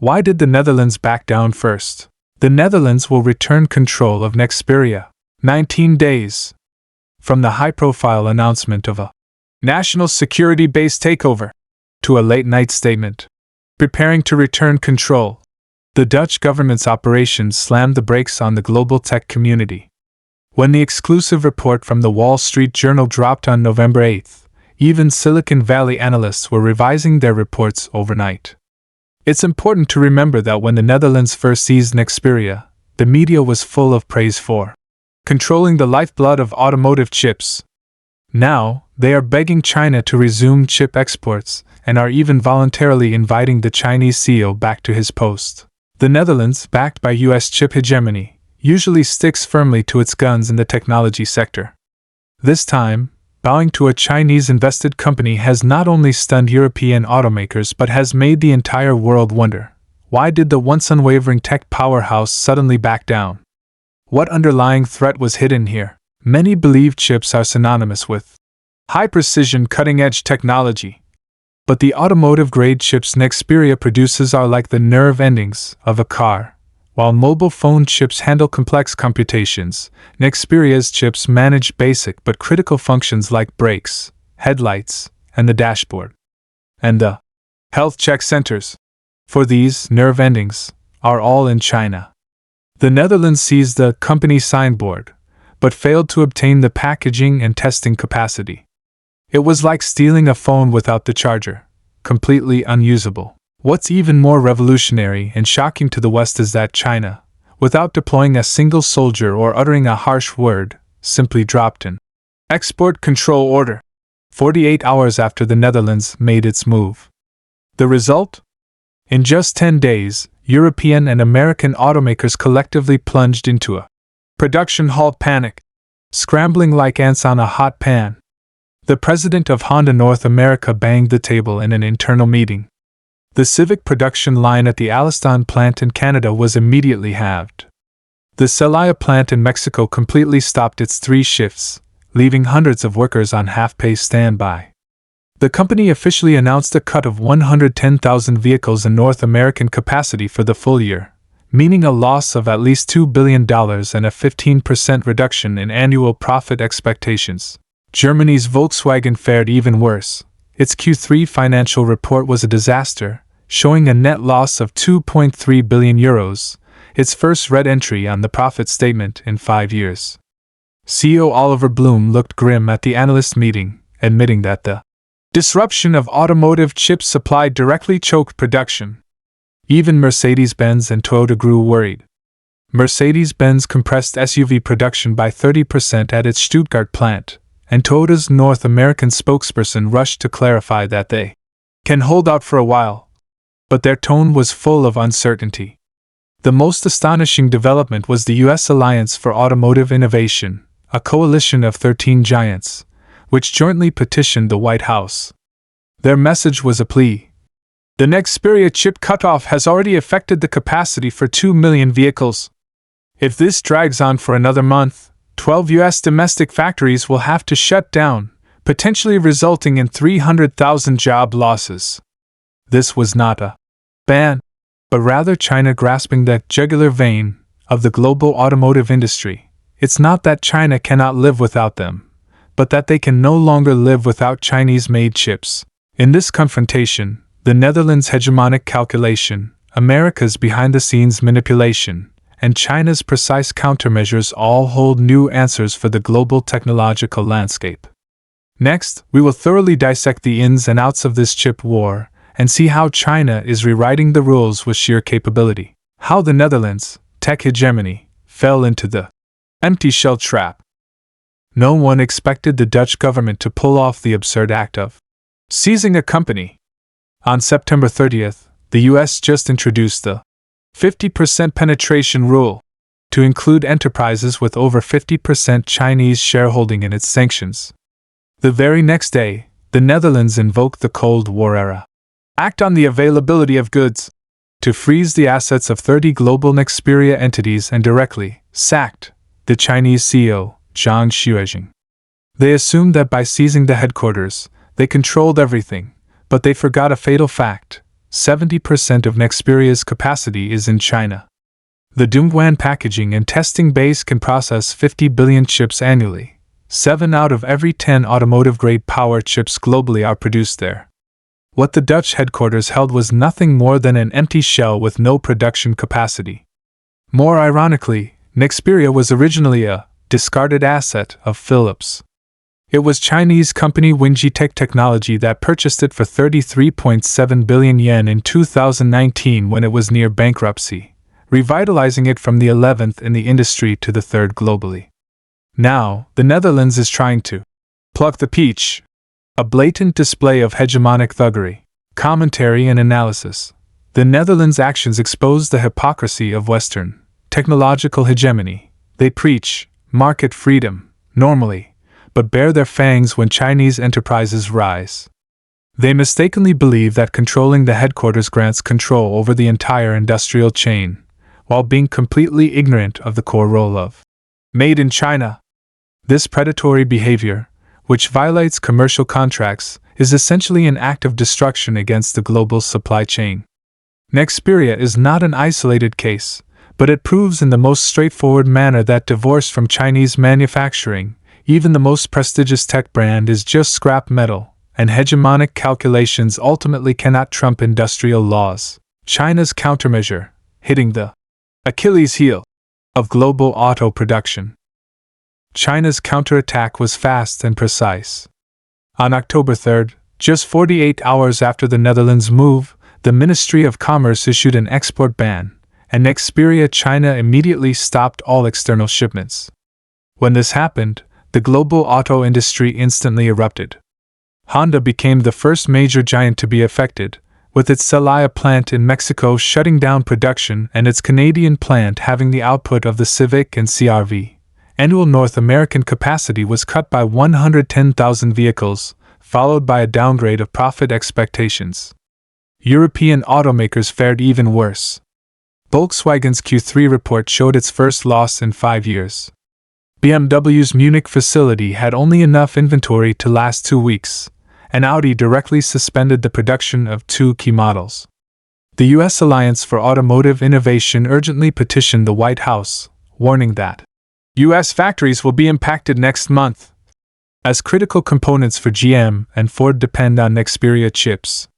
Why did the Netherlands back down first? The Netherlands will return control of Nexperia. 19 days from the high-profile announcement of a national security-based takeover to a late-night statement preparing to return control, the Dutch government's operations slammed the brakes on the global tech community. When the exclusive report from the Wall Street Journal dropped on November 8th, even Silicon Valley analysts were revising their reports overnight. It's important to remember that when the Netherlands first seized Nexperia, the media was full of praise for controlling the lifeblood of automotive chips. Now, they are begging China to resume chip exports and are even voluntarily inviting the Chinese CEO back to his post. The Netherlands, backed by US chip hegemony, usually sticks firmly to its guns in the technology sector. This time, bowing to a Chinese-invested company has not only stunned European automakers but has made the entire world wonder, why did the once-unwavering tech powerhouse suddenly back down? What underlying threat was hidden here? Many believe chips are synonymous with high-precision, cutting-edge technology. But the automotive-grade chips Nexperia produces are like the nerve endings of a car. While mobile phone chips handle complex computations, Nexperia's chips manage basic but critical functions like brakes, headlights, and the dashboard. And the health check centers for these nerve endings are all in China. The Netherlands seized the company signboard, but failed to obtain the packaging and testing capacity. It was like stealing a phone without the charger, completely unusable. What's even more revolutionary and shocking to the West is that China, without deploying a single soldier or uttering a harsh word, simply dropped an export control order 48 hours after the Netherlands made its move. The result? In just 10 days, European and American automakers collectively plunged into a production halt panic, scrambling like ants on a hot pan. The president of Honda North America banged the table in an internal meeting. The Civic production line at the Alliston plant in Canada was immediately halved. The Celaya plant in Mexico completely stopped its 3 shifts, leaving hundreds of workers on half-pay standby. The company officially announced a cut of 110,000 vehicles in North American capacity for the full year, meaning a loss of at least $2 billion and a 15% reduction in annual profit expectations. Germany's Volkswagen fared even worse. Its Q3 financial report was a disaster, showing a net loss of €2.3 billion, its first red entry on the profit statement in 5 years. CEO Oliver Bloom looked grim at the analyst meeting, admitting that the disruption of automotive chip supply directly choked production. Even Mercedes-Benz and Toyota grew worried. Mercedes-Benz compressed SUV production by 30% at its Stuttgart plant, and Toyota's North American spokesperson rushed to clarify that they can hold out for a while. But their tone was full of uncertainty. The most astonishing development was the U.S. Alliance for Automotive Innovation, a coalition of 13 giants, which jointly petitioned the White House. Their message was a plea. The Nexperia chip cutoff has already affected the capacity for 2 million vehicles. If this drags on for another month, 12 U.S. domestic factories will have to shut down, potentially resulting in 300,000 job losses. This was not a ban, but rather China grasping the jugular vein of the global automotive industry. It's not that China cannot live without them, but that they can no longer live without Chinese-made chips. In this confrontation, the Netherlands' hegemonic calculation, America's behind-the-scenes manipulation, and China's precise countermeasures all hold new answers for the global technological landscape. Next, we will thoroughly dissect the ins and outs of this chip war and see how China is rewriting the rules with sheer capability. How the Netherlands' tech hegemony fell into the empty shell trap. No one expected the Dutch government to pull off the absurd act of seizing a company. On September 30th, the US just introduced the 50% penetration rule to include enterprises with over 50% Chinese shareholding in its sanctions. The very next day, the Netherlands invoked the Cold War era Act on the Availability of Goods to freeze the assets of 30 global Nexperia entities and directly sacked the Chinese CEO, Zhang Xuejing. They assumed that by seizing the headquarters, they controlled everything, but they forgot a fatal fact. 70% of Nexperia's capacity is in China. The Dongguan packaging and testing base can process 50 billion chips annually. 7 out of every 10 automotive-grade power chips globally are produced there. What the Dutch headquarters held was nothing more than an empty shell with no production capacity. More ironically, Nexperia was originally a discarded asset of Philips. It was Chinese company Wingji Technology that purchased it for 33.7 billion yen in 2019 when it was near bankruptcy, revitalizing it from the 11th in the industry to the 3rd globally. Now, the Netherlands is trying to pluck the peach. A blatant display of hegemonic thuggery, commentary and analysis. The Netherlands' actions expose the hypocrisy of Western technological hegemony. They preach market freedom, normally, but bare their fangs when Chinese enterprises rise. They mistakenly believe that controlling the headquarters grants control over the entire industrial chain, while being completely ignorant of the core role of made in China. This predatory behavior, which violates commercial contracts, is essentially an act of destruction against the global supply chain. Nexperia is not an isolated case, but it proves in the most straightforward manner that divorced from Chinese manufacturing, even the most prestigious tech brand is just scrap metal, and hegemonic calculations ultimately cannot trump industrial laws. China's countermeasure, hitting the Achilles heel of global auto production. China's counterattack was fast and precise. On October 3rd, just 48 hours after the Netherlands' move, the Ministry of Commerce issued an export ban, and Nexperia China immediately stopped all external shipments. When this happened, the global auto industry instantly erupted. Honda became the first major giant to be affected, with its Celaya plant in Mexico shutting down production and its Canadian plant having the output of the Civic and CR-V. Annual North American capacity was cut by 110,000 vehicles, followed by a downgrade of profit expectations. European automakers fared even worse. Volkswagen's Q3 report showed its first loss in 5 years. BMW's Munich facility had only enough inventory to last 2 weeks, and Audi directly suspended the production of 2 key models. The U.S. Alliance for Automotive Innovation urgently petitioned the White House, warning that U.S. factories will be impacted next month, as critical components for GM and Ford depend on Nexperia chips.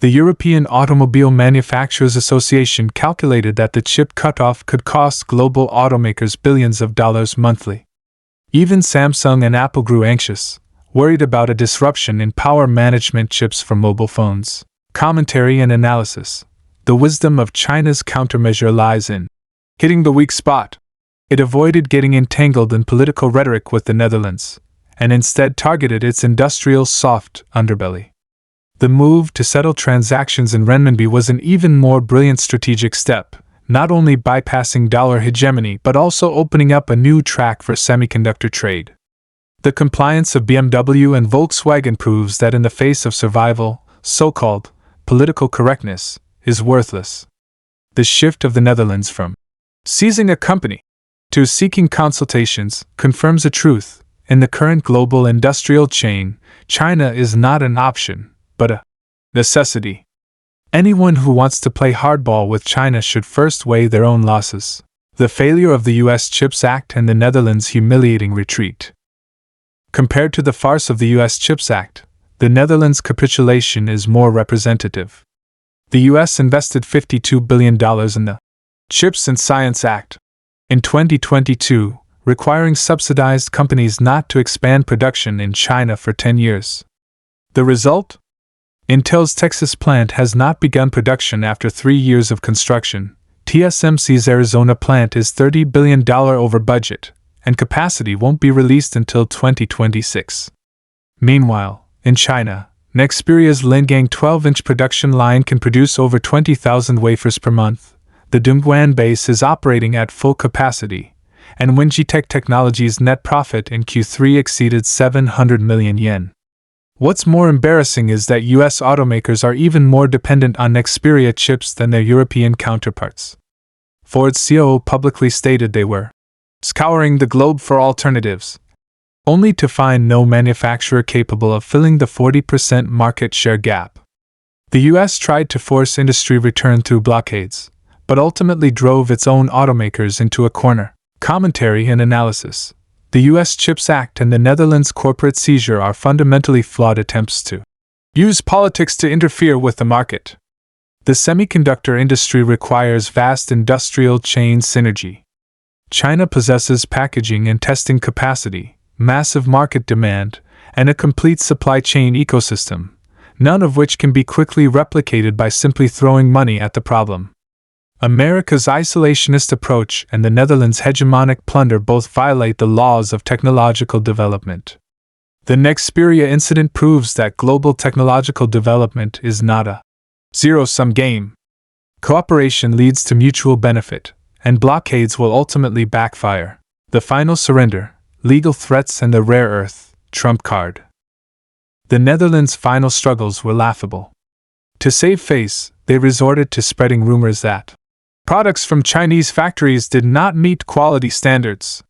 The European Automobile Manufacturers Association calculated that the chip cutoff could cost global automakers billions of dollars monthly. Even Samsung and Apple grew anxious, worried about a disruption in power management chips for mobile phones. Commentary and analysis. The wisdom of China's countermeasure lies in hitting the weak spot. It avoided getting entangled in political rhetoric with the Netherlands, and instead targeted its industrial soft underbelly. The move to settle transactions in renminbi was an even more brilliant strategic step, not only bypassing dollar hegemony but also opening up a new track for semiconductor trade. The compliance of BMW and Volkswagen proves that in the face of survival, so-called political correctness is worthless. The shift of the Netherlands from seizing a company to seeking consultations confirms a truth. In the current global industrial chain, China is not an option, but a necessity. Anyone who wants to play hardball with China should first weigh their own losses. The failure of the U.S. CHIPS Act and the Netherlands' humiliating retreat. Compared to the farce of the U.S. CHIPS Act, the Netherlands' capitulation is more representative. The U.S. invested $52 billion in the Chips and Science Act in 2022, requiring subsidized companies not to expand production in China for 10 years. The result? Intel's Texas plant has not begun production after 3 years of construction. TSMC's Arizona plant is $30 billion over budget, and capacity won't be released until 2026. Meanwhile, in China, Nexperia's Lingang 12-inch production line can produce over 20,000 wafers per month. The Dongguan base is operating at full capacity, and Wingji Technology's net profit in Q3 exceeded 700 million yen. What's more embarrassing is that US automakers are even more dependent on Nexperia chips than their European counterparts. Ford's COO publicly stated they were scouring the globe for alternatives, only to find no manufacturer capable of filling the 40% market share gap. The US tried to force industry return through blockades, but ultimately drove its own automakers into a corner. Commentary and analysis. The US CHIPS Act and the Netherlands corporate seizure are fundamentally flawed attempts to use politics to interfere with the market. The semiconductor industry requires vast industrial chain synergy. China possesses packaging and testing capacity, massive market demand, and a complete supply chain ecosystem, none of which can be quickly replicated by simply throwing money at the problem. America's isolationist approach and the Netherlands' hegemonic plunder both violate the laws of technological development. The Nexperia incident proves that global technological development is not a zero-sum game. Cooperation leads to mutual benefit, and blockades will ultimately backfire. The final surrender, legal threats, and the rare earth trump card. The Netherlands' final struggles were laughable. To save face, they resorted to spreading rumors that products from Chinese factories did not meet quality standards.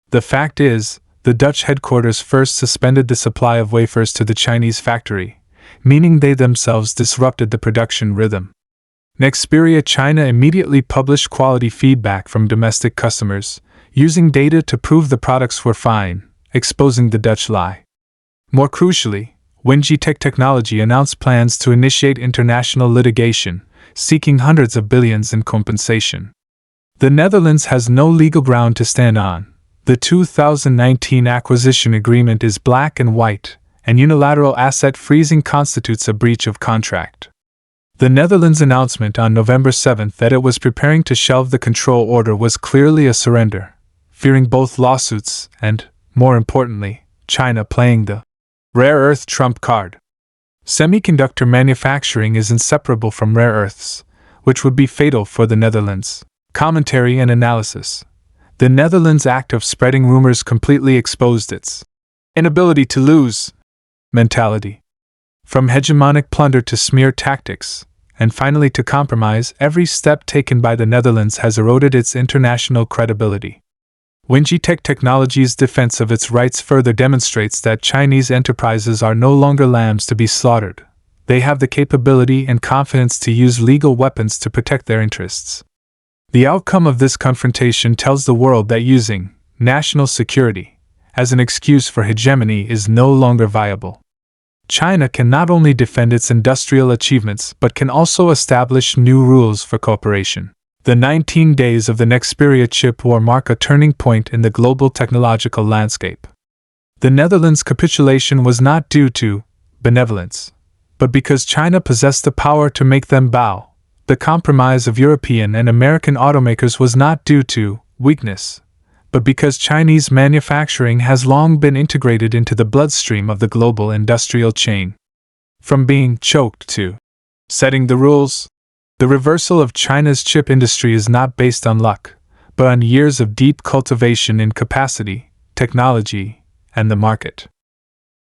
The fact is, the Dutch headquarters first suspended the supply of wafers to the Chinese factory, meaning they themselves disrupted the production rhythm. Nexperia China immediately published quality feedback from domestic customers, using data to prove the products were fine, exposing the Dutch lie. More crucially, Wingtech Technology announced plans to initiate international litigation, seeking hundreds of billions in compensation. The Netherlands has no legal ground to stand on. The 2019 acquisition agreement is black and white, and unilateral asset freezing constitutes a breach of contract. The Netherlands' announcement on November 7 that it was preparing to shelve the control order was clearly a surrender, fearing both lawsuits and, more importantly, China playing the rare earth trump card. Semiconductor manufacturing is inseparable from rare earths, which would be fatal for the Netherlands. Commentary and analysis. The Netherlands' act of spreading rumors completely exposed its inability to lose mentality. From hegemonic plunder to smear tactics, and finally to compromise, every step taken by the Netherlands has eroded its international credibility. Wingtech Technology's defense of its rights further demonstrates that Chinese enterprises are no longer lambs to be slaughtered. They have the capability and confidence to use legal weapons to protect their interests. The outcome of this confrontation tells the world that using national security as an excuse for hegemony is no longer viable. China can not only defend its industrial achievements but can also establish new rules for cooperation. The 19 days of the Nexperia chip war mark a turning point in the global technological landscape. The Netherlands' capitulation was not due to benevolence, but because China possessed the power to make them bow. The compromise of European and American automakers was not due to weakness, but because Chinese manufacturing has long been integrated into the bloodstream of the global industrial chain. From being choked to setting the rules, the reversal of China's chip industry is not based on luck, but on years of deep cultivation in capacity, technology, and the market.